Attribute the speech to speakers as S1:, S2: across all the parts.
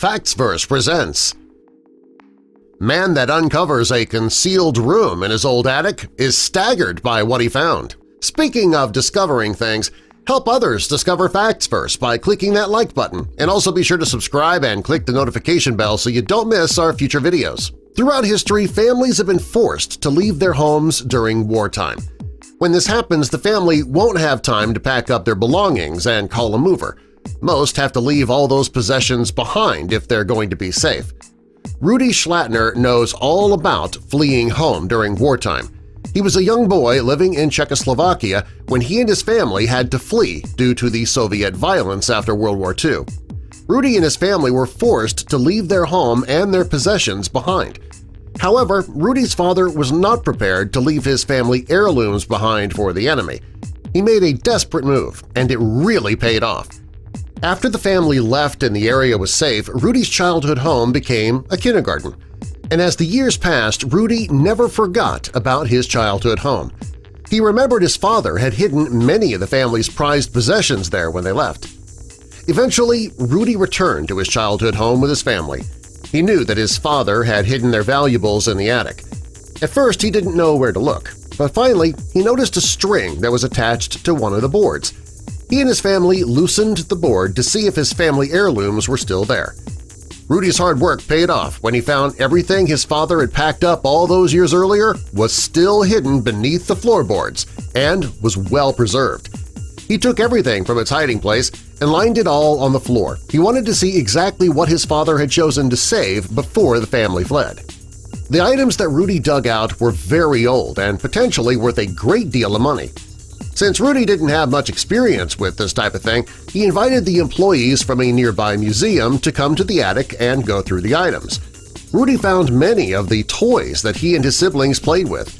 S1: Factsverse presents Man that uncovers a concealed room in his old attic is staggered by what he found. Speaking of discovering things, help others discover Factsverse by clicking that like button, and also be sure to subscribe and click the notification bell so you don't miss our future videos. Throughout history, families have been forced to leave their homes during wartime. When this happens, the family won't have time to pack up their belongings and call a mover. Most have to leave all those possessions behind if they're going to be safe. Rudy Schlattner knows all about fleeing home during wartime. He was a young boy living in Czechoslovakia when he and his family had to flee due to the Soviet violence after World War II. Rudy and his family were forced to leave their home and their possessions behind. However, Rudy's father was not prepared to leave his family heirlooms behind for the enemy. He made a desperate move, and it really paid off. After the family left and the area was safe, Rudy's childhood home became a kindergarten. And as the years passed, Rudy never forgot about his childhood home. He remembered his father had hidden many of the family's prized possessions there when they left. Eventually, Rudy returned to his childhood home with his family. He knew that his father had hidden their valuables in the attic. At first, he didn't know where to look, but finally he noticed a string that was attached to one of the boards. He and his family loosened the board to see if his family heirlooms were still there. Rudy's hard work paid off when he found everything his father had packed up all those years earlier was still hidden beneath the floorboards and was well preserved. He took everything from its hiding place and lined it all on the floor. He wanted to see exactly what his father had chosen to save before the family fled. The items that Rudy dug out were very old and potentially worth a great deal of money. Since Rudy didn't have much experience with this type of thing, he invited the employees from a nearby museum to come to the attic and go through the items. Rudy found many of the toys that he and his siblings played with.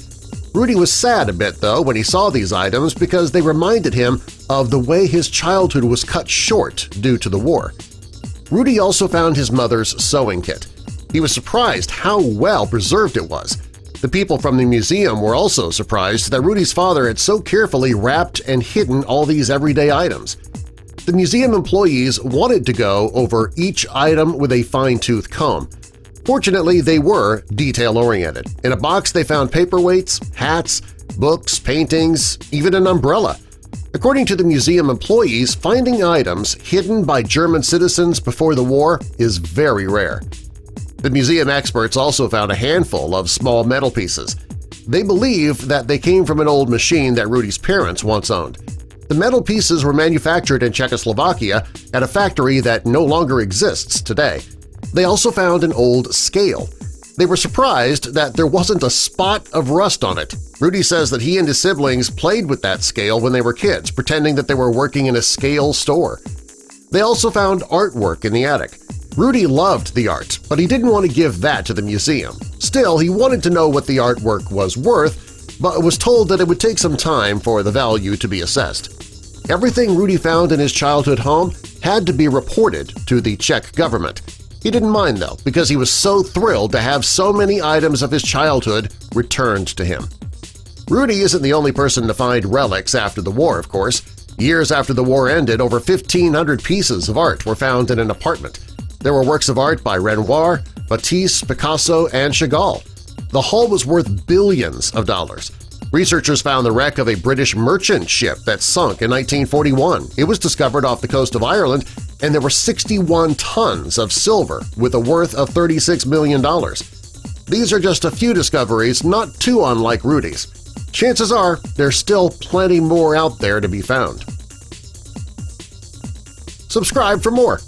S1: Rudy was sad a bit, though, when he saw these items because they reminded him of the way his childhood was cut short due to the war. Rudy also found his mother's sewing kit. He was surprised how well preserved it was. The people from the museum were also surprised that Rudy's father had so carefully wrapped and hidden all these everyday items. The museum employees wanted to go over each item with a fine-tooth comb. Fortunately, they were detail-oriented. In a box they found paperweights, hats, books, paintings, even an umbrella. According to the museum employees, finding items hidden by German citizens before the war is very rare. The museum experts also found a handful of small metal pieces. They believe that they came from an old machine that Rudy's parents once owned. The metal pieces were manufactured in Czechoslovakia at a factory that no longer exists today. They also found an old scale. They were surprised that there wasn't a spot of rust on it. Rudy says that he and his siblings played with that scale when they were kids, pretending that they were working in a scale store. They also found artwork in the attic. Rudy loved the art, but he didn't want to give that to the museum. Still, he wanted to know what the artwork was worth, but was told that it would take some time for the value to be assessed. Everything Rudy found in his childhood home had to be reported to the Czech government. He didn't mind, though, because he was so thrilled to have so many items of his childhood returned to him. Rudy isn't the only person to find relics after the war, of course. Years after the war ended, over 1,500 pieces of art were found in an apartment. There were works of art by Renoir, Matisse, Picasso, and Chagall. The haul was worth billions of dollars. Researchers found the wreck of a British merchant ship that sunk in 1941. It was discovered off the coast of Ireland, and there were 61 tons of silver with a worth of $36 million. These are just a few discoveries not too unlike Rudy's. Chances are there's still plenty more out there to be found. Subscribe for more!